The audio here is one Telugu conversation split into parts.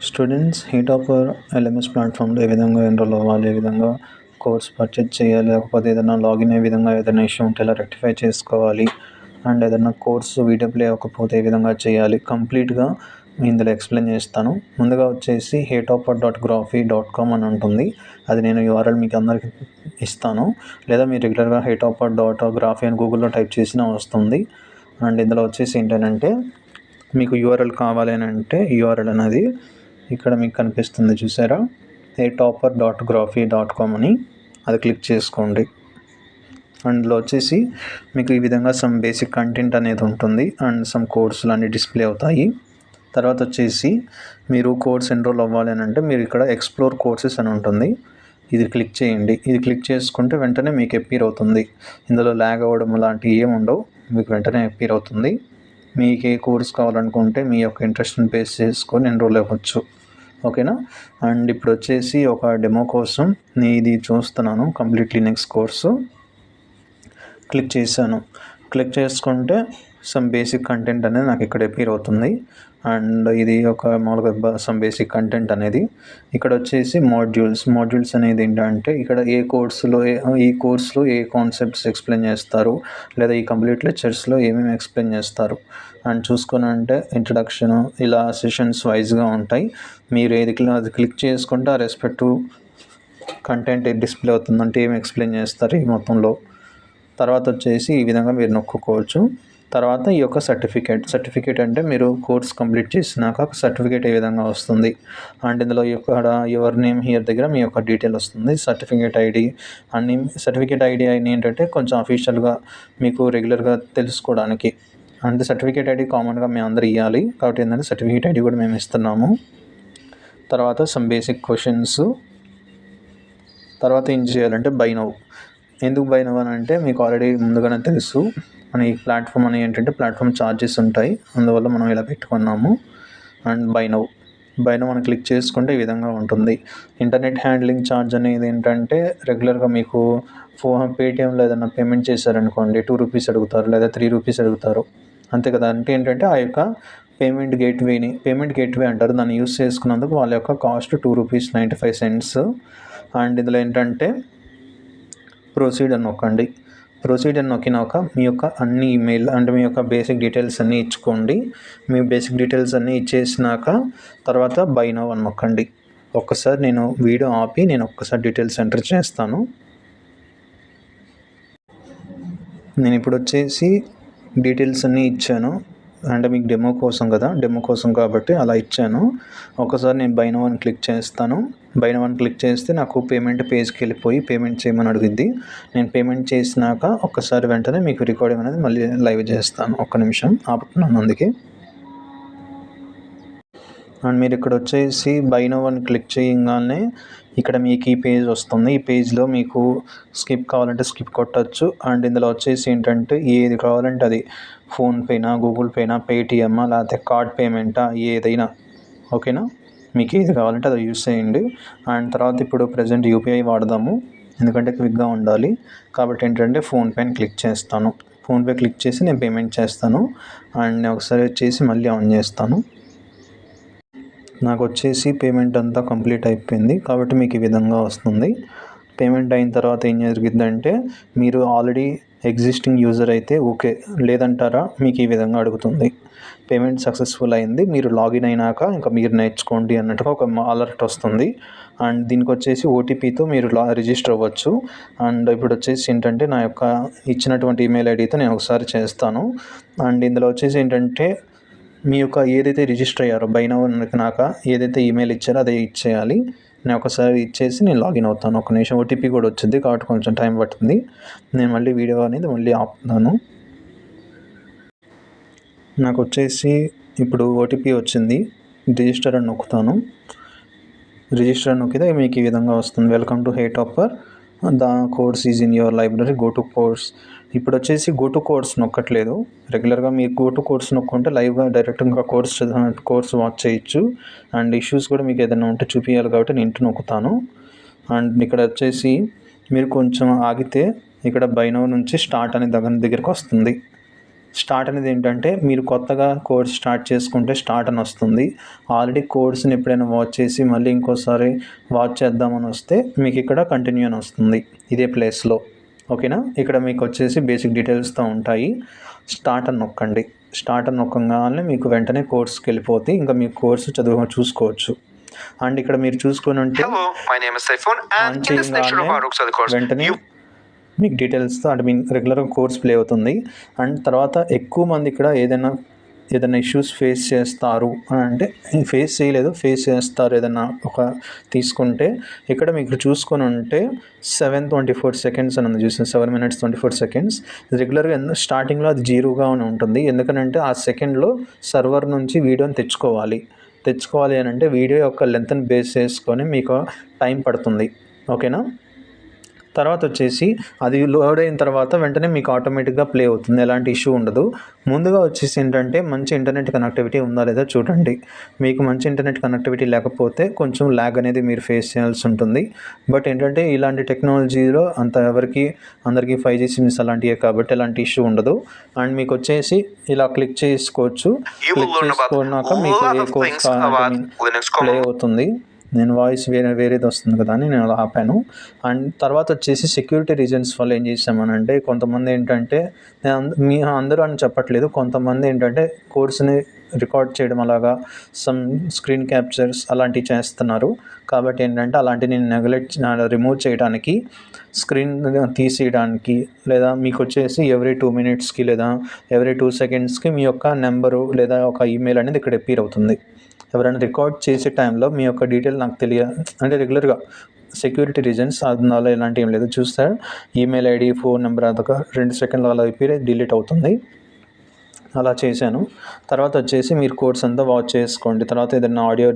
స్టూడెంట్స్ హిటాపర్ ఎల్ఎంఎస్ ప్లాట్ఫామ్లో ఏ విధంగా ఎన్రోల్ అవ్వాలి, ఏ విధంగా కోర్స్ పర్చేజ్ చేయాలి, లేకపోతే ఏదైనా లాగిన్ అయ్యే విధంగా ఏదైనా ఇష్యూ ఉంటే ఎలా రెక్టిఫై చేసుకోవాలి, అండ్ ఏదైనా కోర్సు వీడియో ప్లే అవ్వకపోతే ఏ విధంగా చేయాలి, కంప్లీట్గా ఇందులో ఎక్స్ప్లెయిన్ చేస్తాను. ముందుగా వచ్చేసి heytopper.graphy.com అని ఉంటుంది. అది నేను URL మీకు అందరికీ ఇస్తాను, లేదా మీరు రెగ్యులర్గా heytopper.graphy అని గూగుల్లో టైప్ చేసినా వస్తుంది. అండ్ ఇందులో వచ్చేసి ఏంటంటే మీకు URL కావాలి అని అంటే URL అనేది ఇక్కడ మీకు కనిపిస్తుంది చూసారా, heytopper.graphy.com అని, అది క్లిక్ చేసుకోండి. అందులో వచ్చేసి మీకు ఈ విధంగా సమ్ బేసిక్ కంటెంట్ అనేది ఉంటుంది అండ్ సమ్ కోర్సులు అన్ని డిస్ప్లే అవుతాయి. తర్వాత వచ్చేసి మీరు కోర్స్ ఎన్రోల్ అవ్వాలి అని అంటే మీరు ఇక్కడ ఎక్స్ప్లోర్ కోర్సెస్ అని ఉంటుంది, ఇది క్లిక్ చేయండి. ఇది క్లిక్ చేసుకుంటే వెంటనే మీకు అపీర్ అవుతుంది. ఇందులో ల్యాగ్ అవ్వడం లాంటివి ఏమి ఉండవు, మీకు వెంటనే అపీర్ అవుతుంది. మీకు ఏ కోర్స్ కావాలనుకుంటే మీ యొక్క ఇంట్రెస్ట్ని బేస్ చేసుకొని ఎన్రోల్ అవ్వచ్చు, ఓకేనా. అండ్ ఇప్పుడు వచ్చేసి ఒక డెమో కోసం నేను ఇది చూస్తున్నాను, కంప్లీట్ లినక్స్ కోర్సు. క్లిక్ చేశాను. క్లిక్ చేసుకుంటే సమ్ బేసిక్ కంటెంట్ అనేది నాకు ఇక్కడ అపీర్ అవుతుంది. అండ్ ఇది ఒక మామూలుగా సమ్ బేసిక్ కంటెంట్ అనేది. ఇక్కడ వచ్చేసి మాడ్యూల్స్ అనేది ఏంటంటే ఇక్కడ ఏ కోర్సులో ఈ కోర్సులో ఏ కాన్సెప్ట్స్ ఎక్స్ప్లెయిన్ చేస్తారు, లేదా ఈ కంప్లీట్ లెక్చర్స్లో ఏమేమి ఎక్స్ప్లెయిన్ చేస్తారు అండ్ చూసుకున్నంటే ఇంట్రడక్షన్ ఇలా సెషన్స్ వైజ్గా ఉంటాయి. మీరు ఏది అది క్లిక్ చేసుకుంటే ఆ రెస్పెక్టివ్ కంటెంట్ డిస్ప్లే అవుతుందంటే ఏమి ఎక్స్ప్లెయిన్ చేస్తారు ఈ మొత్తంలో. తర్వాత వచ్చేసి ఈ విధంగా మీరు నొక్కుకోవచ్చు. తర్వాత ఈ యొక్క సర్టిఫికేట్ అంటే మీరు కోర్స్ కంప్లీట్ చేసినాక ఒక సర్టిఫికేట్ ఏ విధంగా వస్తుంది. అండ్ ఇందులో ఇక్కడ యువర్ నేమ్ హియర్ దగ్గర మీ యొక్క డీటెయిల్ వస్తుంది, సర్టిఫికేట్ ఐడి అన్ని. సర్టిఫికేట్ ఐడి ఏంటంటే కొంచెం అఫీషియల్గా మీకు రెగ్యులర్గా తెలుసుకోవడానికి. అండ్ సర్టిఫికేట్ ఐడి కామన్గా మేము అందరూ ఇవ్వాలి కాబట్టి ఏంటంటే సర్టిఫికేట్ ఐడి కూడా మేము ఇస్తున్నాము. తర్వాత సమ్ బేసిక్ క్వశ్చన్స్. తర్వాత ఏం చేయాలంటే బై నౌ. ఎందుకు బై నౌ అని అంటే మీకు ఆల్రెడీ ముందుగానే తెలుసు, మన ఈ ప్లాట్ఫామ్ అని ఏంటంటే ప్లాట్ఫామ్ ఛార్జెస్ ఉంటాయి, అందువల్ల మనం ఇలా పెట్టుకున్నాము. అండ్ బై నౌ మనం క్లిక్ చేసుకుంటే ఈ విధంగా ఉంటుంది. ఇంటర్నెట్ హ్యాండ్లింగ్ ఛార్జ్ అనేది ఏంటంటే రెగ్యులర్గా మీకు పేటిఎంలో ఏదైనా పేమెంట్ చేశారనుకోండి ₹2 అడుగుతారు, లేదా ₹3 అడుగుతారు, అంతే కదా. అంటే ఏంటంటే ఆ యొక్క పేమెంట్ గేట్వే అంటారు, దాన్ని యూస్ చేసుకున్నందుకు వాళ్ళ యొక్క కాస్ట్ ₹2.95. అండ్ ఇందులో ఏంటంటే ప్రొసీడ్ అని నొక్కండి. ప్రొసీడ్ అని నొక్కినాక మీ యొక్క అన్ని ఈమెయిల్ అంటే మీ యొక్క బేసిక్ డీటెయిల్స్ అన్నీ ఇచ్చుకోండి. మీ బేసిక్ డీటెయిల్స్ అన్నీ ఇచ్చేసినాక తర్వాత బై నౌ అని నొక్కండి. ఒక్కసారి నేను వీడియో ఆపి నేను ఒక్కసారి డీటెయిల్స్ ఎంటర్ చేస్తాను. నేను ఇప్పుడు వచ్చేసి డీటెయిల్స్ అన్నీ ఇచ్చాను, అంటే మీకు డెమో కోసం కదా, డెమో కోసం కాబట్టి అలా ఇచ్చాను. ఒకసారి నేను బై నౌ అని క్లిక్ చేస్తాను. బై నౌ అని క్లిక్ చేస్తే నాకు పేమెంట్ పేజ్కి వెళ్ళిపోయి పేమెంట్ చేయమని అడిగింది. నేను పేమెంట్ చేసినాక ఒక్కసారి వెంటనే మీకు రికార్డింగ్ అనేది మళ్ళీ లైవ్ చేస్తాను. ఒక్క నిమిషం ఆపుతున్నాను అందుకే. అండ్ మీరు ఇక్కడ వచ్చేసి బై నౌ అని క్లిక్ చేయగానే ఇక్కడ మీకు ఈ పేజ్ వస్తుంది. ఈ పేజ్లో మీకు స్కిప్ కావాలంటే స్కిప్ కొట్టచ్చు. అండ్ ఇందులో వచ్చేసి ఏంటంటే ఏది కావాలంటే అది, ఫోన్పేనా, గూగుల్ పేనా, పేటిఎమ్మా, లేకపోతే కార్డ్ పేమెంటా, ఏదైనా ఓకేనా. మీకు ఏది కావాలంటే అది యూస్ చేయండి. అండ్ తర్వాత ఇప్పుడు ప్రజెంట్ UPI వాడదాము, ఎందుకంటే క్విక్గా ఉండాలి కాబట్టి ఏంటంటే ఫోన్పేని క్లిక్ చేస్తాను. ఫోన్పే క్లిక్ చేసి నేను పేమెంట్ చేస్తాను. అండ్ నేను ఒకసారి వచ్చేసి మళ్ళీ ఆన్ చేస్తాను. నాకు వచ్చేసి పేమెంట్ అంతా కంప్లీట్ అయిపోయింది కాబట్టి మీకు ఈ విధంగా వస్తుంది. పేమెంట్ అయిన తర్వాత ఏం జరిగిందంటే మీరు ఆల్రెడీ ఎగ్జిస్టింగ్ యూజర్ అయితే ఓకే, లేదంటారా మీకు ఈ విధంగా అడుగుతుంది. పేమెంట్ సక్సెస్ఫుల్ అయింది, మీరు లాగిన్ అయినాక ఇంకా మీరు నేర్చుకోండి అన్నట్టుగా ఒక అలర్ట్ వస్తుంది. అండ్ దీనికి వచ్చేసి OTPతో మీరు రిజిస్టర్ అవ్వచ్చు. అండ్ ఇప్పుడు వచ్చేసి ఏంటంటే నా యొక్క ఇచ్చినటువంటి ఈమెయిల్ ఐడితో నేను ఒకసారి చేస్తాను. అండ్ ఇందులో వచ్చేసి ఏంటంటే మీ యొక్క ఏదైతే రిజిస్టర్ అయ్యారో బై నౌ నాక ఏదైతే ఈమెయిల్ ఇచ్చారో అదే ఇచ్చేయాలి. నేను ఒకసారి ఇచ్చేసి నేను లాగిన్ అవుతాను. ఒక నిమిషం OTP కూడా వచ్చింది కాబట్టి కొంచెం టైం పడుతుంది. నేను మళ్ళీ వీడియో అనేది మళ్ళీ ఆపుతున్నాను. నాకు వచ్చేసి ఇప్పుడు OTP వచ్చింది, రిజిస్టర్ అని నొక్కుతాను. రిజిస్టర్ అని నొక్కితే మీకు ఈ విధంగా వస్తుంది, welcome to Hetopper, the course is in your library, go to course. ఇప్పుడు వచ్చేసి గో టు కోర్స్ నొక్కట్లేదు. రెగ్యులర్గా మీరు గో టు కోర్స్ నొక్కుంటే లైవ్గా డైరెక్ట్గా కోర్స్ వాచ్ చేయొచ్చు. అండ్ ఇష్యూస్ కూడా మీకు ఏదైనా ఉంటే చూపించాలి కాబట్టి నేను ఇంటి నొక్కుతాను. అండ్ ఇక్కడ వచ్చేసి మీరు కొంచెం ఆగితే ఇక్కడ బై నౌ నుంచి స్టార్ట్ అనే దగ్గరికి వస్తుంది. స్టార్ట్ అనేది ఏంటంటే మీరు కొత్తగా కోర్స్ స్టార్ట్ చేసుకుంటే స్టార్ట్ అని వస్తుంది. ఆల్రెడీ కోర్స్ని ఎప్పుడైనా వాచ్ చేసి మళ్ళీ ఇంకోసారి వాచ్ చేద్దామని వస్తే మీకు ఇక్కడ కంటిన్యూ అని వస్తుంది ఇదే ప్లేస్లో. ఓకేనా, ఇక్కడ మీకు వచ్చేసి బేసిక్ డీటెయిల్స్తో ఉంటాయి. స్టార్ట్ అని నొక్కండి. స్టార్ట్ అని నొక్కగానే మీకు వెంటనే కోర్స్కి వెళ్ళిపోతే ఇంకా మీ కోర్సు చూసుకోవచ్చు. అండ్ ఇక్కడ మీరు చూసుకొని ఉంటే ఆన్ చేయగానే వెంటనే మీకు డీటెయిల్స్తో రెగ్యులర్గా కోర్స్ ప్లే అవుతుంది. అండ్ తర్వాత ఎక్కువ మంది ఇక్కడ ఏదైనా ఇష్యూస్ ఫేస్ చేస్తారు అంటే ఫేస్ చేస్తారు ఏదైనా ఒక తీసుకుంటే ఇక్కడ మీకు చూసుకొని ఉంటే 7:24 seconds అని ఉంది చూసిన 7 minutes 24 seconds. రెగ్యులర్గా స్టార్టింగ్లో అది 0గా ఉంటుంది. ఎందుకంటే ఆ సెకండ్లో సర్వర్ నుంచి వీడియోని తెచ్చుకోవాలి అని అంటే వీడియో యొక్క లెంత్ని బేస్ చేసుకొని మీకు టైం పడుతుంది. ఓకేనా, తర్వాత వచ్చేసి అది లోడ్ అయిన తర్వాత వెంటనే మీకు ఆటోమేటిక్గా ప్లే అవుతుంది, ఎలాంటి ఇష్యూ ఉండదు. ముందుగా వచ్చేసి ఏంటంటే మంచి ఇంటర్నెట్ కనెక్టివిటీ ఉందా లేదా చూడండి. మీకు మంచి ఇంటర్నెట్ కనెక్టివిటీ లేకపోతే కొంచెం ల్యాగ్ అనేది మీరు ఫేస్ చేయాల్సి ఉంటుంది. బట్ ఏంటంటే ఇలాంటి టెక్నాలజీలో అందరికీ 5G సిమ్స్ అలాంటివే కాబట్టి ఎలాంటి ఇష్యూ ఉండదు. అండ్ మీకు వచ్చేసి ఇలా క్లిక్ చేసుకోవచ్చు. క్లిక్ చేసుకున్నాక మీకు ఏ కోర్స్ ప్లే అవుతుంది. నేను వాయిస్ వేరేది వస్తుంది కదా అని నేను అలా ఆపాను. అండ్ తర్వాత వచ్చేసి సెక్యూరిటీ రీజన్స్ వల్ల ఏం చేసామనంటే కొంతమంది ఏంటంటే అందరూ అని చెప్పట్లేదు, కొంతమంది ఏంటంటే కోర్స్ని రికార్డ్ చేయడం అలాగా సమ్ స్క్రీన్ క్యాప్చర్స్ అలాంటివి చేస్తున్నారు. కాబట్టి ఏంటంటే అలాంటివి నేను రిమూవ్ చేయడానికి, స్క్రీన్ తీసేయడానికి లేదా మీకు వచ్చేసి ఎవ్రీ 2 minutesకి లేదా ఎవ్రీ 2 secondsకి మీ యొక్క నెంబరు లేదా ఒక ఈమెయిల్ అనేది ఇక్కడ అపీర్ అవుతుంది. ఎవరైనా రికార్డ్ చేసే టైంలో మీ యొక్క డీటెయిల్ నాకు అంటే రెగ్యులర్గా సెక్యూరిటీ రీజన్స్ అందులో ఇలాంటి ఏం లేదు. చూస్తే ఈమెయిల్ ఐడి, ఫోన్ నెంబర్ అదొక 2 seconds అలా అయిపోయి డిలీట్ అవుతుంది. అలా చేశాను. తర్వాత వచ్చేసి మీరు కోర్స్ అంతా వాచ్ చేసుకోండి. తర్వాత ఏదైనా ఆడియో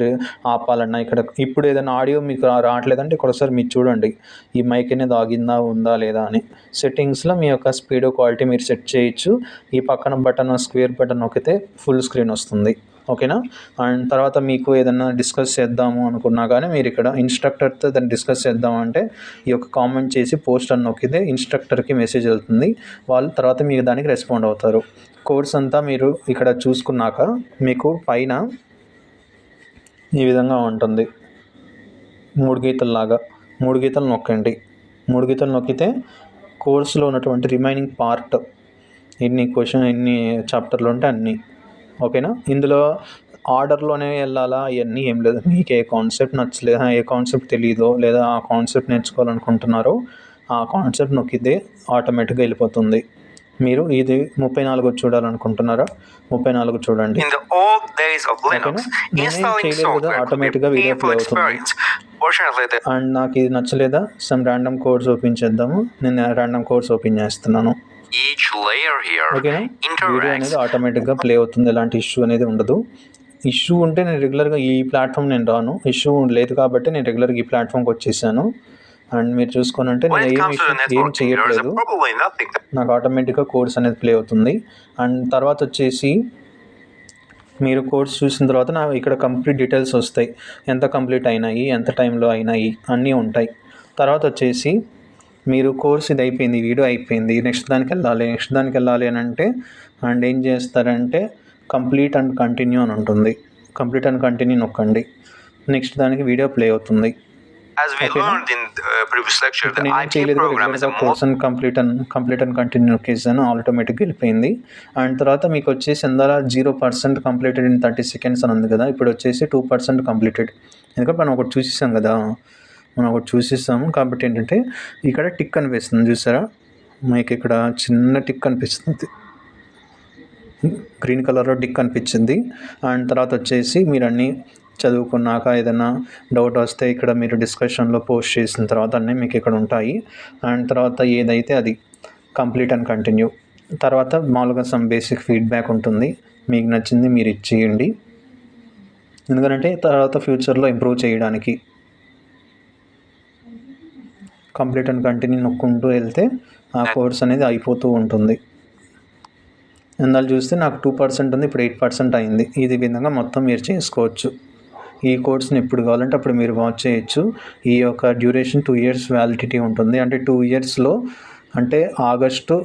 ఆపాలన్నా ఇప్పుడు ఏదైనా ఆడియో మీకు రావట్లేదంటే ఇక్కడ ఒకసారి మీరు చూడండి ఈ మైక్ అనేది ఆగిందా ఉందా లేదా అని. సెట్టింగ్స్లో మీ యొక్క స్పీడ్ క్వాలిటీ మీరు సెట్ చేయొచ్చు. ఈ పక్కన స్క్వేర్ బటన్ నొక్కితే ఫుల్ స్క్రీన్ వస్తుంది. ఓకేనా, అండ్ తర్వాత మీకు ఏదైనా డిస్కస్ చేద్దాము అనుకున్నా కానీ మీరు ఇక్కడ ఇన్స్ట్రక్టర్తో దాన్ని డిస్కస్ చేద్దామంటే ఈ యొక్క కామెంట్ చేసి పోస్ట్ అని నొక్కితే ఇన్స్ట్రక్టర్కి మెసేజ్ వెళ్తుంది. వాళ్ళు తర్వాత మీకు దానికి రెస్పాండ్ అవుతారు. కోర్స్ అంతా మీరు ఇక్కడ చూసుకున్నాక మీకు పైన ఈ విధంగా ఉంటుంది 3 గీతల్లాగా. 3 గీతలు నొక్కండి. 3 గీతలు నొక్కితే కోర్సులో ఉన్నటువంటి రిమైనింగ్ పార్ట్ ఎన్ని చాప్టర్లు ఉంటే అన్నీ. ఓకేనా, ఇందులో ఆర్డర్లోనే వెళ్ళాలా ఇవన్నీ ఏం లేదు. మీకు ఏ కాన్సెప్ట్ నచ్చలేదా, ఏ కాన్సెప్ట్ తెలియదో లేదా ఆ కాన్సెప్ట్ నేర్చుకోవాలనుకుంటున్నారో ఆ కాన్సెప్ట్ నొక్కితే ఆటోమేటిక్గా వెళ్ళిపోతుంది. మీరు ఇది 34 చూడాలనుకుంటున్నారా, 34 చూడండి. చేయలేదు కదా, ఆటోమేటిక్గా వీడియో ప్లే అవుతుంది. అండ్ నాకు ఇది నచ్చలేదా, సమ్ ర్యాండమ్ కోర్స్ ఓపెన్ చేద్దాము. నేను ర్యాండమ్ కోర్స్ ఓపెన్ చేస్తున్నాను. ఓకేనా, వీడియో అనేది ఆటోమేటిక్గా ప్లే అవుతుంది, ఎలాంటి ఇష్యూ అనేది ఉండదు. ఇష్యూ ఉంటే నేను రెగ్యులర్గా ఈ ప్లాట్ఫామ్ నేను రాను, ఇష్యూ లేదు కాబట్టి నేను రెగ్యులర్గా ఈ ప్లాట్ఫామ్కి వచ్చేసాను. అండ్ మీరు చూసుకొని అంటే నేను ఏం చేయట్లేదు, నాకు ఆటోమేటిక్గా కోర్స్ అనేది ప్లే అవుతుంది. అండ్ తర్వాత వచ్చేసి మీరు కోర్స్ చూసిన తర్వాత నాకు ఇక్కడ కంప్లీట్ డీటెయిల్స్ వస్తాయి, ఎంత కంప్లీట్ అయినాయి, ఎంత టైంలో అయినాయి అన్నీ ఉంటాయి. తర్వాత వచ్చేసి మీరు కోర్స్ ఇది అయిపోయింది, వీడియో అయిపోయింది, నెక్స్ట్ దానికి వెళ్ళాలి అని అంటే అండ్ ఏం చేస్తారంటే కంప్లీట్ అండ్ కంటిన్యూ అని ఉంటుంది. కంప్లీట్ అండ్ కంటిన్యూ నొక్కండి. నెక్స్ట్ దానికి వీడియో ప్లే అవుతుంది. Course and complete and continue నొక్కేసాను, ఆటోమేటిక్గా వెళ్ళిపోయింది. అండ్ తర్వాత మీకు వచ్చేసి ఇందులో 0% కంప్లీటెడ్ ఇన్ 30 seconds అని ఉంది కదా, ఇప్పుడు వచ్చేసి 2% కంప్లీటెడ్. ఎందుకంటే మనం ఒకటి చూసేసాము కాబట్టి ఏంటంటే ఇక్కడ టిక్ అనిపిస్తుంది చూసారా, మీకు ఇక్కడ చిన్న టిక్ కనిపిస్తుంది, గ్రీన్ కలర్లో టిక్ కనిపించింది. అండ్ తర్వాత వచ్చేసి మీరు అన్నీ చదువుకున్నాక ఏదైనా డౌట్ వస్తే ఇక్కడ మీరు డిస్కషన్లో పోస్ట్ చేసిన తర్వాత అన్నీ మీకు ఇక్కడ ఉంటాయి. అండ్ తర్వాత ఏదైతే అది కంప్లీట్ అండ్ కంటిన్యూ. తర్వాత మామూలుగా సమ్ బేసిక్ ఫీడ్బ్యాక్ ఉంటుంది, మీకు నచ్చింది మీరు ఇచ్చేయండి, ఎందుకంటే తర్వాత ఫ్యూచర్లో ఇంప్రూవ్ చేయడానికి. కంప్లీట్ అండ్ కంటిన్యూ నొక్కుంటూ వెళ్తే ఆ కోర్స్ అనేది అయిపోతూ ఉంటుంది. ఇందాక చూస్తే నాకు 2% ఉంది, ఇప్పుడు 8% అయింది. ఇది విధంగా మొత్తం మీరు చేసుకోవచ్చు. ఈ కోర్స్ని ఎప్పుడు కావాలంటే అప్పుడు మీరు వాచ్ చేయొచ్చు. ఈ యొక్క డ్యూరేషన్ 2 years వ్యాలిడిటీ ఉంటుంది. అంటే 2 yearsలో అంటే ఆగస్టు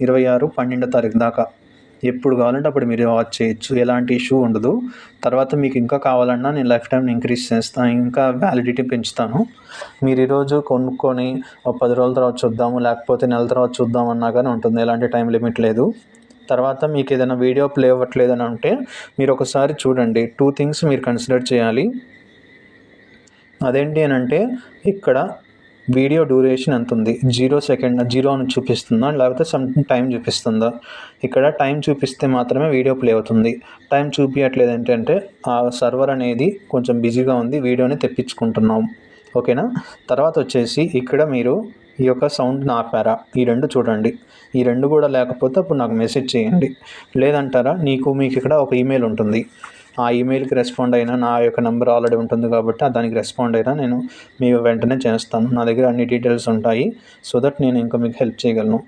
26 12వ తారీఖు దాకా ఎప్పుడు కావాలంటే అప్పుడు మీరు వాచ్ చేయొచ్చు, ఎలాంటి ఇష్యూ ఉండదు. తర్వాత మీకు ఇంకా కావాలన్నా నేను లైఫ్ టైం ఇంక్రీజ్ చేస్తాను, ఇంకా వ్యాలిడిటీ పెంచుతాను. మీరు ఈరోజు కొనుక్కొని ఒక 10 రోజుల తర్వాత చూద్దాము, లేకపోతే నెల తర్వాత చూద్దాం అన్నా కానీ ఉంటుంది, ఎలాంటి టైం లిమిట్ లేదు. తర్వాత మీకు ఏదైనా వీడియో ప్లే అవ్వట్లేదని అంటే మీరు ఒకసారి చూడండి. 2 థింగ్స్ మీరు కన్సిడర్ చేయాలి. అదేంటి అని అంటే ఇక్కడ వీడియో డ్యూరేషన్ ఎంత ఉంది, 0 సెకండ్ 0 అని చూపిస్తుందా, లేకపోతే సమ్ టైం చూపిస్తుందా. ఇక్కడ టైం చూపిస్తే మాత్రమే వీడియో ప్లే అవుతుంది. టైం చూపించట్లేదు ఏంటంటే ఆ సర్వర్ అనేది కొంచెం బిజీగా ఉంది, వీడియోని తెప్పించుకుంటున్నాం. ఓకేనా. తర్వాత వచ్చేసి ఇక్కడ మీరు ఈ యొక్క సౌండ్ని ఆపారా, ఈ 2 చూడండి. ఈ 2 కూడా లేకపోతే అప్పుడు నాకు మెసేజ్ చేయండి. లేదంటారా మీకు ఇక్కడ ఒక ఈమెయిల్ ఉంటుంది, ఆ ఈమెయిల్కి రెస్పాండ్ అయినా నా యొక్క నెంబర్ ఆల్రెడీ ఉంటుంది కాబట్టి దానికి రెస్పాండ్ అయినా నేను మీకు వెంటనే చేస్తాను. నా దగ్గర అన్ని డీటెయిల్స్ ఉంటాయి, సో దట్ నేను ఇంకా మీకు హెల్ప్ చేయగలను.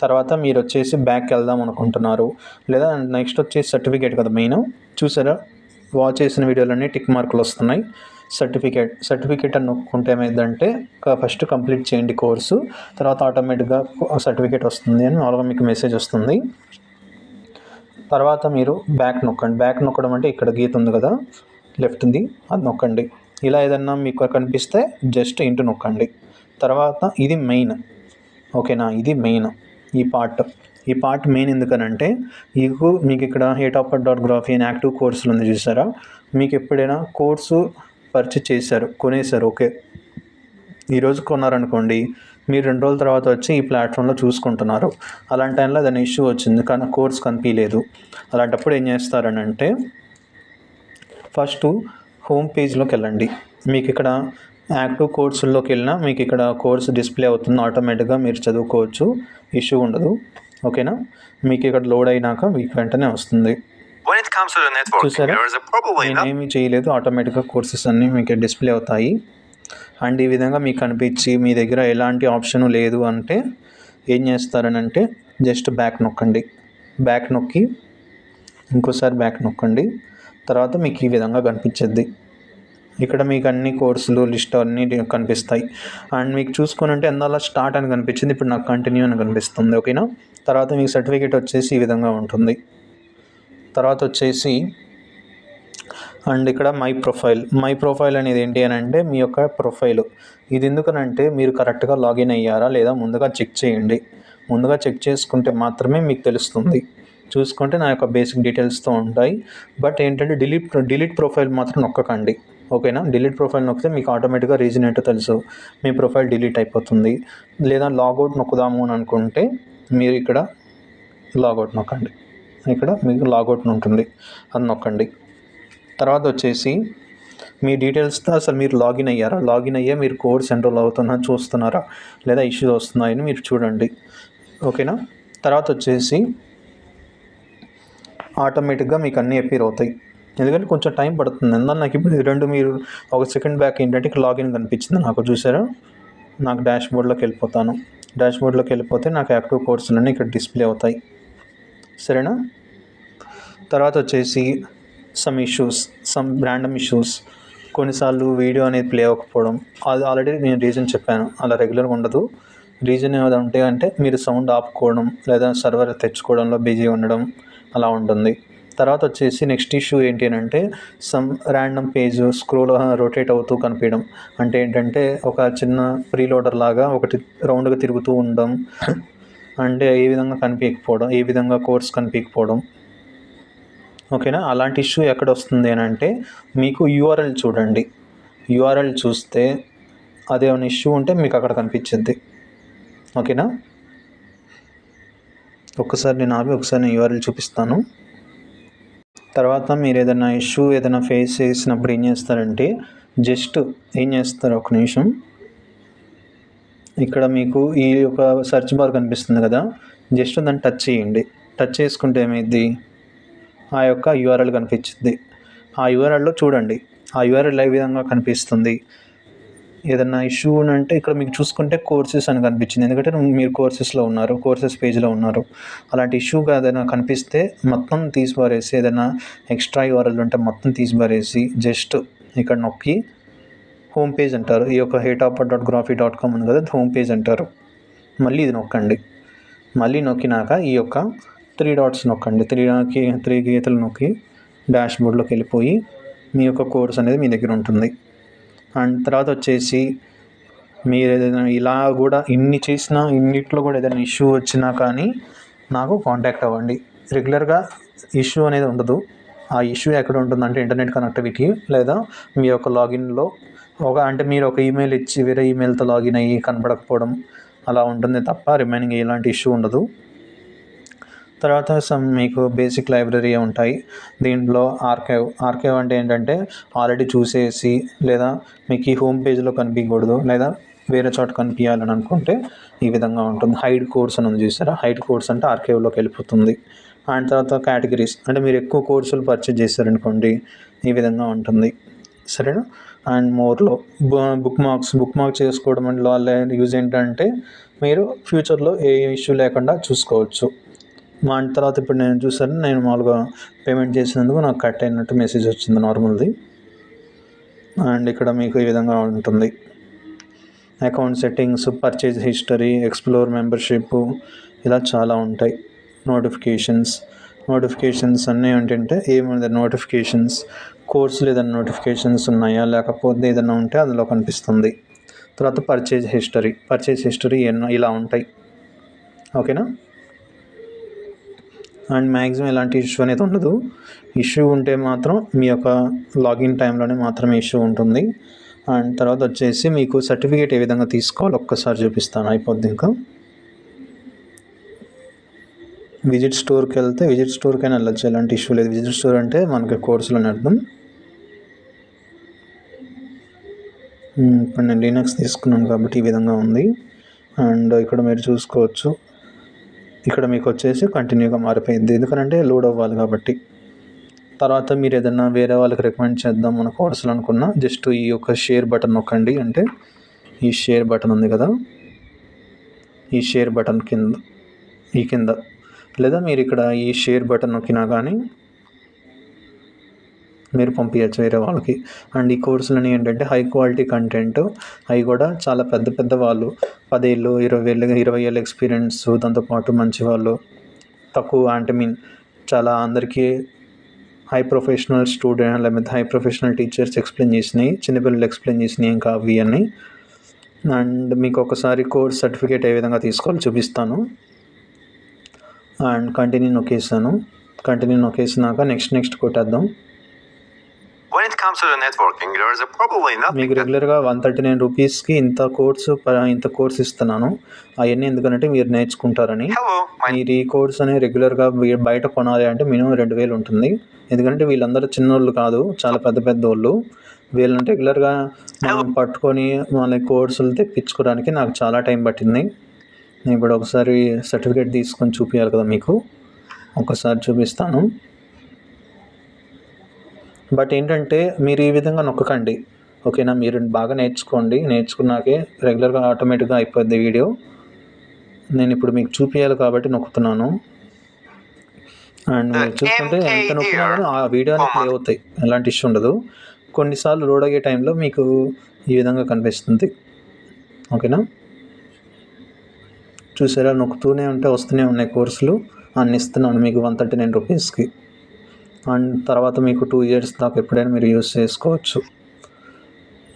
తర్వాత మీరు వచ్చేసి బ్యాక్కి వెళ్దాం అనుకుంటున్నారు, లేదా నెక్స్ట్ వచ్చేసి సర్టిఫికేట్ కదా మెయిన్. చూసారా, వాచ్ చేసిన వీడియోలన్నీ టిక్ మార్కులు వస్తున్నాయి. సర్టిఫికేట్ అని నొక్కుంటే ఏమైందంటే ఫస్ట్ కంప్లీట్ చేయండి కోర్సు, తర్వాత ఆటోమేటిక్గా సర్టిఫికేట్ వస్తుంది అని మామూలుగా మీకు మెసేజ్ వస్తుంది. తర్వాత మీరు బ్యాక్ నొక్కండి. బ్యాక్ నొక్కడం అంటే ఇక్కడ గీత ఉంది కదా లెఫ్ట్ది, అది నొక్కండి. ఇలా ఏదన్నా మీకు కనిపిస్తే జస్ట్ ఇంటూ నొక్కండి. తర్వాత ఇది మెయిన్, ఓకేనా. ఇది మెయిన్, ఈ పార్ట్ మెయిన్ ఎందుకనంటే మీకు ఇక్కడ heytopper.graphy అని యాక్టివ్ కోర్సులు ఉంది చూసారా. మీకు ఎప్పుడైనా కోర్సు పర్చేజ్ చేశారు, కొనేసారు, ఓకే. ఈరోజు కొన్నారనుకోండి, మీరు 2 రోజుల తర్వాత వచ్చి ఈ ప్లాట్ఫామ్లో చూసుకుంటున్నారు. అలాంటి టైంలో ఏదైనా ఇష్యూ వచ్చింది, కానీ కోర్స్ కనిపించలేదు. అలాంటప్పుడు ఏం చేస్తారనంటే ఫస్ట్ హోమ్ పేజ్లోకి వెళ్ళండి. మీకు ఇక్కడ యాక్టివ్ కోర్సుల్లోకి వెళ్ళినా మీకు ఇక్కడ కోర్సు డిస్ప్లే అవుతుంది, ఆటోమేటిక్గా మీరు చదువుకోవచ్చు, ఇష్యూ ఉండదు. ఓకేనా. మీకు ఇక్కడ లోడ్ అయినాక మీకు వెంటనే వస్తుంది. చూసారా, నేనేమీ చేయలేదు, ఆటోమేటిక్గా కోర్సెస్ అన్నీ మీకు డిస్ప్లే అవుతాయి. అండ్ ఈ విధంగా మీకు కనిపించి మీ దగ్గర ఎలాంటి ఆప్షను లేదు అంటే ఏం చేస్తారనంటే జస్ట్ బ్యాక్ నొక్కండి. బ్యాక్ నొక్కి ఇంకోసారి బ్యాక్ నొక్కండి. తర్వాత మీకు ఈ విధంగా కనిపించేది. ఇక్కడ మీకు అన్ని కోర్సులు లిస్ట్ అన్నీ కనిపిస్తాయి. అండ్ మీకు చూసుకొని అంటే ఎందాల స్టార్ట్ అని కనిపించింది, ఇప్పుడు నాకు కంటిన్యూ అని కనిపిస్తుంది. ఓకేనా. తర్వాత మీకు సర్టిఫికేట్ వచ్చేసి ఈ విధంగా ఉంటుంది. తర్వాత వచ్చేసి అండ్ ఇక్కడ మై ప్రొఫైల్ అనేది ఏంటి అని అంటే మీ యొక్క ప్రొఫైల్. ఇది ఎందుకనంటే మీరు కరెక్ట్గా లాగిన్ అయ్యారా లేదా ముందుగా చెక్ చేయండి. ముందుగా చెక్ చేసుకుంటే మాత్రమే మీకు తెలుస్తుంది. చూసుకుంటే నా యొక్క బేసిక్ డీటెయిల్స్తో ఉంటాయి. బట్ ఏంటంటే డిలీట్ ప్రొఫైల్ మాత్రం నొక్కకండి. ఓకేనా. డిలీట్ ప్రొఫైల్ నొక్కితే మీకు ఆటోమేటిక్గా రీజన్ ఏంటో తెలుసు, మీ ప్రొఫైల్ డిలీట్ అయిపోతుంది. లేదా లాగౌట్ నొక్కుదాము అని అనుకుంటే మీరు ఇక్కడ లాగౌట్ నొక్కండి. ఇక్కడ మీకు లాగౌట్ ఉంటుంది, అది నొక్కండి. తర్వాత వచ్చేసి మీ డీటెయిల్స్తో అసలు మీరు లాగిన్ అయ్యారా, లాగిన్ అయ్యే మీరు కోర్స్ ఎన్రోల్ అవుతున్నా చూస్తున్నారా, లేదా ఇష్యూస్ వస్తున్నాయని మీరు చూడండి. ఓకేనా. తర్వాత వచ్చేసి ఆటోమేటిక్గా మీకు అన్నీ అపీర్ అవుతాయి, ఎందుకంటే కొంచెం టైం పడుతుంది. ఎందుకంటే నాకు ఇప్పుడు మీరు ఒక సెకండ్ బ్యాక్ ఏంటంటే ఇక్కడ లాగిన్ కనిపించింది నాకు, చూసారా. నాకు డాష్బోర్డ్లోకి వెళ్ళిపోతాను. డాష్బోర్డ్లోకి వెళ్ళిపోతే నాకు యాక్టివ్ కోర్సులన్నీ ఇక్కడ డిస్ప్లే అవుతాయి. సరేనా. తర్వాత వచ్చేసి సమ్ ర్యాండమ్ ఇష్యూస్, కొన్నిసార్లు వీడియో అనేది ప్లే అవ్వకపోవడం, అది ఆల్రెడీ నేను రీజన్ చెప్పాను, అలా రెగ్యులర్గా ఉండదు. రీజన్ ఏదంటే అంటే మీరు సౌండ్ ఆపుకోవడం లేదా సర్వర్ తెచ్చుకోవడంలో బిజీ ఉండడం అలా ఉంటుంది. తర్వాత వచ్చేసి నెక్స్ట్ ఇష్యూ ఏంటి అని అంటే some random page scroll rotate అవుతూ కనిపించడం. అంటే ఏంటంటే ఒక చిన్న ప్రీలోడర్ లాగా ఒకటి రౌండ్గా తిరుగుతూ ఉండడం, అంటే ఏ విధంగా కనిపించకపోవడం, ఏ విధంగా కోర్స్ కనిపించకపోవడం. ఓకేనా. అలాంటి ఇష్యూ ఎక్కడ వస్తుంది అని అంటే మీకు యూఆర్ఎల్ చూడండి. యూఆర్ఎల్ చూస్తే అదేమైనా ఇష్యూ ఉంటే మీకు అక్కడ కనిపించింది. ఓకేనా. ఒకసారి నేను యూఆర్ఎల్ చూపిస్తాను. తర్వాత మీరు ఏదైనా ఇష్యూ ఫేస్ చేసినప్పుడు ఏం చేస్తారంటే జస్ట్ ఏం చేస్తారు, ఒక నిమిషం. ఇక్కడ మీకు ఈ యొక్క సెర్చ్ బార్ కనిపిస్తుంది కదా, జస్ట్ దాన్ని టచ్ చేయండి. టచ్ చేసుకుంటే ఏమైంది, ఆ యొక్క యూఆర్ఎల్ కనిపించింది. ఆ యూఆర్ఎల్లో చూడండి, ఆ యూఆర్ఎల్ ఏ విధంగా కనిపిస్తుంది. ఏదన్నా ఇష్యూ అంటే ఇక్కడ మీకు చూసుకుంటే కోర్సెస్ అని కనిపించింది, ఎందుకంటే మీరు కోర్సెస్లో ఉన్నారు, కోర్సెస్ పేజ్లో ఉన్నారు. అలాంటి ఇష్యూగా ఏదైనా కనిపిస్తే మొత్తం తీసిపారేసి, ఏదైనా ఎక్స్ట్రా యూఆర్ఎల్ ఉంటే మొత్తం తీసిపారేసి జస్ట్ ఇక్కడ నొక్కి హోమ్ పేజ్ అంటారు. ఈ యొక్క heytopper.graphy.com ఉంది కదా, హోమ్ పేజ్ అంటారు. మళ్ళీ ఇది నొక్కండి. మళ్ళీ నొక్కినాక ఈ యొక్క 3 డాట్స్ నొక్కండి. 3 గీతలు నొక్కి డాష్‌బోర్డ్‌లోకి వెళ్ళిపోయి మీ యొక్క కోర్స్ అనేది మీ దగ్గర ఉంటుంది. అండ్ తర్వాత వచ్చేసి మీరు ఏదైనా ఇలా కూడా ఇన్ని చేసినా ఇన్నిట్లో కూడా ఏదైనా ఇష్యూ వచ్చినా కానీ నాకు కాంటాక్ట్ అవ్వండి. రెగ్యులర్గా ఇష్యూ అనేది ఉండదు. ఆ ఇష్యూ ఎక్కడ ఉంటుందంటే ఇంటర్నెట్ కనెక్టివిటీ లేదా మీ యొక్క లాగిన్‌లో అంటే మీరు ఒక ఈమెయిల్ ఇచ్చి వేరే ఈమెయిల్తో లాగిన్ అయ్యి కనపడకపోవడం అలా ఉంటుంది తప్ప రిమైనింగ్ ఎలాంటి ఇష్యూ ఉండదు. తర్వాత మీకు బేసిక్ లైబ్రరీ ఉంటాయి. దీంట్లో ఆర్కైవ్ అంటే ఏంటంటే ఆల్రెడీ చూసేసి లేదా మీకు ఈ హోమ్ పేజ్లో కనిపించకూడదు లేదా వేరే చోట కనిపించాలని అనుకుంటే ఈ విధంగా ఉంటుంది. హైడ్ కోర్స్ అని ఉంది చూసారా, హైడ్ కోర్స్ అంటే ఆర్కైవ్లోకి వెళ్ళిపోతుంది. అండ్ తర్వాత కేటగిరీస్ అంటే మీరు ఎక్కువ కోర్సులు పర్చేజ్ చేశారనుకోండి ఈ విధంగా ఉంటుంది. సరేనా. అండ్ మోర్లో బుక్ మార్క్ చేసుకోవడం వల్ల యూజ్ ఏంటంటే మీరు ఫ్యూచర్లో ఏ ఇష్యూ లేకుండా చూసుకోవచ్చు. అండ్ తర్వాత ఇప్పుడు నేను చూసాను, నేను మామూలుగా పేమెంట్ చేసినందుకు నాకు కట్ అయినట్టు మెసేజ్ వచ్చింది నార్మల్ది. అండ్ ఇక్కడ మీకు ఈ విధంగా ఉంటుంది account settings, purchase history, explore membership, ఇలా చాలా ఉంటాయి. నోటిఫికేషన్స్ అన్నీ ఏంటంటే ఏముంది నోటిఫికేషన్స్ కోర్సులు ఏదైనా నోటిఫికేషన్స్ ఉన్నాయా లేకపోతే ఏదైనా ఉంటే అందులో కనిపిస్తుంది. తర్వాత పర్చేజ్ హిస్టరీ ఇలా ఉంటాయి. ఓకేనా. అండ్ మ్యాక్సిమం ఎలాంటి ఇష్యూ అనేది ఉండదు. ఇష్యూ ఉంటే మాత్రం మీ యొక్క లాగిన్ టైంలోనే మాత్రమే ఇష్యూ ఉంటుంది. అండ్ తర్వాత వచ్చేసి మీకు సర్టిఫికేట్ ఏ విధంగా తీసుకోవాలో ఒక్కసారి చూపిస్తాను, అయిపోద్ది. ఇంకా విజిట్ స్టోర్కి వెళ్తే విజిట్ స్టోర్కైనా వెళ్ళచ్చు, ఎలాంటి ఇష్యూ లేదు. విజిట్ స్టోర్ అంటే మనకి కోర్సులని అర్థం. ఇప్పుడు నేను లినక్స్ తీసుకున్నాను కాబట్టి ఈ విధంగా ఉంది. అండ్ ఇక్కడ మీరు చూసుకోవచ్చు, ఇక్కడ మీకు వచ్చేసి కంటిన్యూగా మారిపోయింది, ఎందుకంటే లోడ్ అవ్వాలి కాబట్టి. తర్వాత మీరు ఏదైనా వేరే వాళ్ళకి రికమెండ్ చేద్దాం మన కోర్సులు అనుకున్నా జస్ట్ ఈ యొక్క షేర్ బటన్ నొక్కండి. అంటే ఈ షేర్ బటన్ ఉంది కదా, ఈ షేర్ బటన్ కింద లేదా మీరు ఇక్కడ ఈ షేర్ బటన్ నొక్కినా కానీ మీరు పంపించచ్చు వేరే వాళ్ళకి. అండ్ ఈ కోర్సులని ఏంటంటే హై క్వాలిటీ కంటెంట్, అవి కూడా చాలా పెద్ద వాళ్ళు 10 ఏళ్ళు 20 ఏళ్ళ ఎక్స్పీరియన్స్, దాంతోపాటు మంచి వాళ్ళు తక్కువ చాలా అందరికీ హై ప్రొఫెషనల్ స్టూడెంట్ లేకపోతే హై ప్రొఫెషనల్ టీచర్స్ ఎక్స్ప్లెయిన్ చేసినాయి, చిన్నపిల్లలు ఎక్స్ప్లెయిన్ చేసినాయి ఇంకా అవి అని. అండ్ మీకు ఒకసారి కోర్స్ సర్టిఫికేట్ ఏ విధంగా తీసుకోవాలో చూపిస్తాను. అండ్ కంటిన్యూ నొక్కేసినాక నెక్స్ట్ కొట్టేద్దాం. మీకు రెగ్యులర్గా 139 రూపీస్కి ఇంత కోర్స్ ఇస్తున్నాను. అవన్నీ ఎందుకంటే మీరు నేర్చుకుంటారని. మీరు ఈ కోర్స్ అనేది రెగ్యులర్గా బయట కొనాలి అంటే మినిమం 2000 ఉంటుంది. ఎందుకంటే వీళ్ళందరూ చిన్నోళ్ళు కాదు, చాలా పెద్ద వాళ్ళు. వీళ్ళని రెగ్యులర్గా మనం పట్టుకొని మన కోర్సులు తెప్పించుకోవడానికి నాకు చాలా టైం పట్టింది. నేను ఇప్పుడు ఒకసారి సర్టిఫికేట్ తీసుకొని చూపించాలి కదా మీకు, ఒకసారి చూపిస్తాను. బట్ ఏంటంటే మీరు ఈ విధంగా నొక్కకండి, ఓకేనా. మీరు బాగా నేర్చుకున్నాకే రెగ్యులర్గా ఆటోమేటిక్గా అయిపోద్ది వీడియో. నేను ఇప్పుడు మీకు చూపించాలి కాబట్టి నొక్కుతున్నాను. అండ్ మీరు చూసుకుంటే ఎంత నొక్కినా కానీ ఆ వీడియో అనేది ప్లే అవుతాయి, ఎలాంటి ఇష్యూ ఉండదు. కొన్నిసార్లు లోడ్ అయ్యే టైంలో మీకు ఈ విధంగా కనిపిస్తుంది, ఓకేనా. చూసారా, నొక్కుతూనే వస్తూనే ఉన్నాయి కోర్సులు. అన్ని ఇస్తున్నాను మీకు 139 రూపీస్కి. అండ్ తర్వాత మీకు 2 ఇయర్స్ దాకా ఎప్పుడైనా మీరు యూజ్ చేసుకోవచ్చు,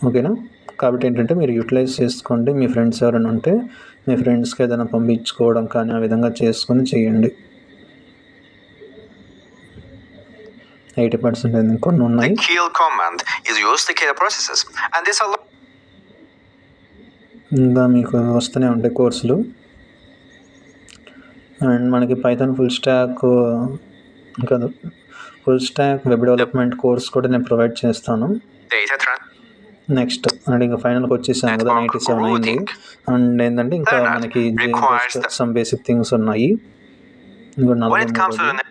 ఓకేనా. కాబట్టి ఏంటంటే మీరు యూటిలైజ్ చేసుకోండి. మీ ఫ్రెండ్స్ ఎవరైనా ఉంటే మీ ఫ్రెండ్స్కి ఏదైనా పంపించుకోవడం కానీ ఆ విధంగా చేసుకొని చేయండి. 80% కొన్ని ఉన్నాయి. ఇంకా మీకు వస్తూనే ఉంటాయి కోర్సులు. అండ్ మనకి Python full stock web development course కూడా నేను ప్రొవైడ్ చేస్తాను. నెక్స్ట్ అండ్ ఇంకా ఫైనల్కి వచ్చేసాను కదా, 97 అయింది. అండ్ ఏంటంటే ఇంకా మనకి సమ్ బేసిక్ థింగ్స్ ఉన్నాయి. ఇంకా 43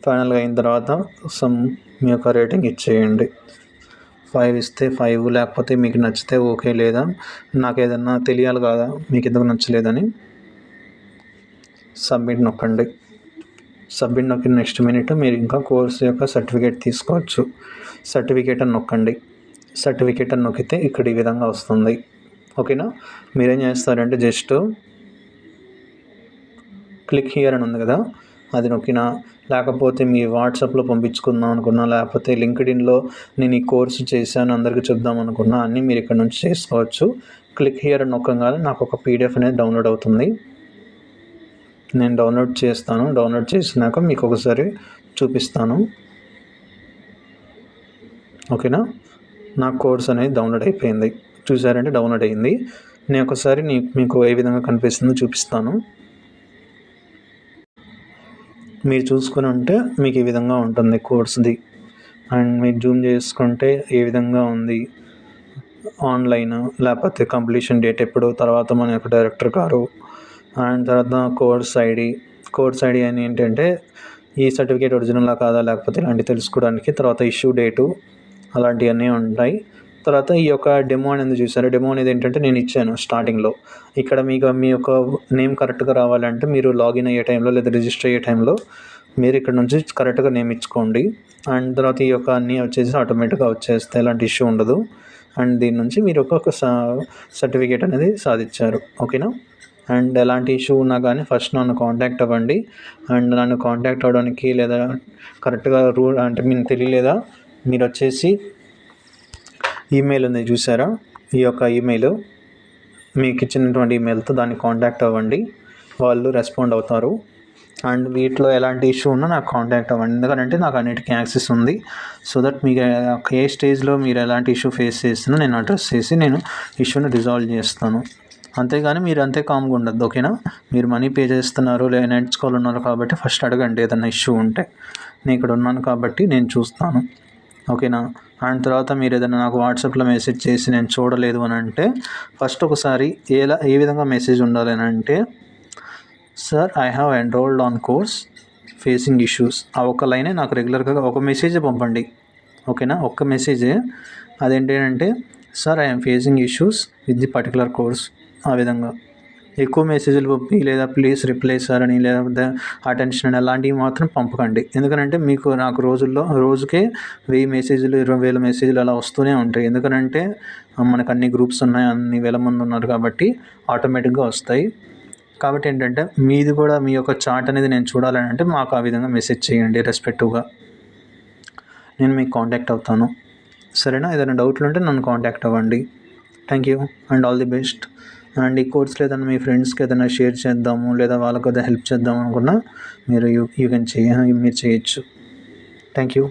ఫైనల్గా అయిన తర్వాత మీ యొక్క రేటింగ్ ఇచ్చేయండి. 5 ఇస్తే 5, లేకపోతే మీకు నచ్చితే ఓకే, లేదా నాకు ఏదన్నా తెలియాలి కదా మీకు ఎందుకు నచ్చలేదని. సబ్మిట్ నొక్కిన నెక్స్ట్ మినిట్ మీరు ఇంకా కోర్స్ యొక్క సర్టిఫికేట్ తీసుకోవచ్చు. సర్టిఫికేట్ అని నొక్కితే ఇక్కడ ఈ విధంగా వస్తుంది, ఓకేనా. మీరేం చేస్తారంటే జస్ట్ క్లిక్ హియర్ అని ఉంది కదా, అది నొక్కినా, లేకపోతే మీ వాట్సాప్లో పంపించుకుందాం అనుకున్నా, లేకపోతే లింక్డ్ఇన్లో నేను ఈ కోర్సు చేశాను అందరికీ చెప్దాం అనుకున్నా, అన్నీ మీరు ఇక్కడ నుంచి చేసుకోవచ్చు. క్లిక్ హియర్ అని నొక్కగానే నాకు ఒక పీడిఎఫ్ అనేది డౌన్లోడ్ అవుతుంది. నేను డౌన్లోడ్ చేస్తాను. డౌన్లోడ్ చేసినాక మీకు ఒకసారి చూపిస్తాను. ఓకేనా, నా కోర్స్ అనేది డౌన్లోడ్ అయిపోయింది. చూసారంటే డౌన్లోడ్ అయ్యింది. నేను ఒకసారి మీకు ఏ విధంగా కనిపిస్తుందో చూపిస్తాను. మీరు చూసుకుని ఉంటే మీకు ఈ విధంగా ఉంటుంది కోర్స్ది. అండ్ మీరు జూమ్ చేసుకుంటే ఏ విధంగా ఉంది, ఆన్లైన్, లేకపోతే కంప్లీషన్ డేట్ ఎప్పుడు, తర్వాత మన యొక్క డైరెక్టర్ గారు, అండ్ తర్వాత కోర్స్ ఐడి అని ఏంటంటే ఈ సర్టిఫికేట్ ఒరిజినలా కాదా లేకపోతే ఇలాంటివి తెలుసుకోవడానికి, తర్వాత ఇష్యూ డేటు, అలాంటివన్నీ ఉంటాయి. తర్వాత ఈ యొక్క డెమో అనేది చూసారు. డెమో అనేది ఏంటంటే నేను ఇచ్చాను స్టార్టింగ్లో. ఇక్కడ మీకు మీ యొక్క నేమ్ కరెక్ట్గా రావాలంటే మీరు లాగిన్ అయ్యే టైంలో లేదా రిజిస్టర్ అయ్యే టైంలో మీరు ఇక్కడ నుంచి కరెక్ట్గా నేమ్ ఇచ్చుకోండి. అండ్ తర్వాత ఈ యొక్క అన్నీ వచ్చేసి ఆటోమేటిక్గా వచ్చేస్తాయి, ఎలాంటి ఇష్యూ ఉండదు. అండ్ దీని నుంచి మీరు ఒక సర్టిఫికేట్ అనేది సాధించారు. ఓకేనా, అండ్ ఎలాంటి ఇష్యూ ఉన్నా కానీ ఫస్ట్ నన్ను కాంటాక్ట్ అవ్వండి. అండ్ నన్ను కాంటాక్ట్ అవ్వడానికి లేదా కరెక్ట్గా రూల్ అంటే మీకు తెలియలేదా, మీరు వచ్చేసి ఈమెయిల్ ఉంది చూసారా, ఈ యొక్క ఈమెయిల్ మీకు ఇచ్చినటువంటి ఈమెయిల్తో దాన్ని కాంటాక్ట్ అవ్వండి, వాళ్ళు రెస్పాండ్ అవుతారు. అండ్ వీటిలో ఎలాంటి ఇష్యూ ఉన్నా నాకు కాంటాక్ట్ అవ్వండి, ఎందుకంటే నాకు అన్నిటికీ యాక్సెస్ ఉంది. సో దట్ మీకు ఏ స్టేజ్లో మీరు ఎలాంటి ఇష్యూ ఫేస్ చేస్తున్నా నేను అడ్రస్ చేసి నేను ఇష్యూని రిజాల్వ్ చేస్తాను. అంతేగాని మీరు అంతే కామ్గా ఉండద్దు. ఓకేనా, మీరు మనీ పే చేస్తున్నారు లేదా నేర్చుకోవాలన్నారు కాబట్టి ఫస్ట్ అడగండి ఏదైనా ఇష్యూ ఉంటే. నేను ఇక్కడ ఉన్నాను కాబట్టి నేను చూస్తాను. ఓకేనా, అండ్ తర్వాత మీరు ఏదైనా నాకు వాట్సాప్లో మెసేజ్ చేసి నేను చూడలేదు అని అంటే ఫస్ట్ ఒకసారి ఏ విధంగా మెసేజ్ ఉండాలి అని అంటే, sir I have enrolled on course facing issues, ఆ ఒక్క లైనే నాకు రెగ్యులర్గా ఒక మెసేజే పంపండి. ఓకేనా, ఒక్క మెసేజే. అదేంటంటే sir I'm facing issues with the particular course, ఆ విధంగా. ఎక్కువ మెసేజ్లు పంపి లేదా ప్లీజ్ రిప్లై సార్ అని లేకపోతే అటెన్షన్ అని అలాంటివి మాత్రం పంపకండి. ఎందుకంటే మీకు నాకు రోజుకే 1000 మెసేజ్లు 20,000 మెసేజ్లు అలా వస్తూనే ఉంటాయి. ఎందుకంటే మనకు అన్ని గ్రూప్స్ ఉన్నాయి, అన్ని వేల మంది ఉన్నారు కాబట్టి ఆటోమేటిక్గా వస్తాయి. కాబట్టి ఏంటంటే మీది కూడా మీ యొక్క చాట్ అనేది నేను చూడాలని అంటే మాకు ఆ విధంగా మెసేజ్ చేయండి రెస్పెక్టివ్గా, నేను మీకు కాంటాక్ట్ అవుతాను. సరేనా, ఏదైనా డౌట్లు ఉంటే నన్ను కాంటాక్ట్ అవ్వండి. Thank you and all the best. And ఈ కోర్స్లో ఏదైనా మీ ఫ్రెండ్స్కి ఏదైనా షేర్ చేద్దాము లేదా వాళ్ళకి ఏదైనా హెల్ప్ చేద్దాం అనుకున్నా మీరు మీరు చేయొచ్చు. Thank you.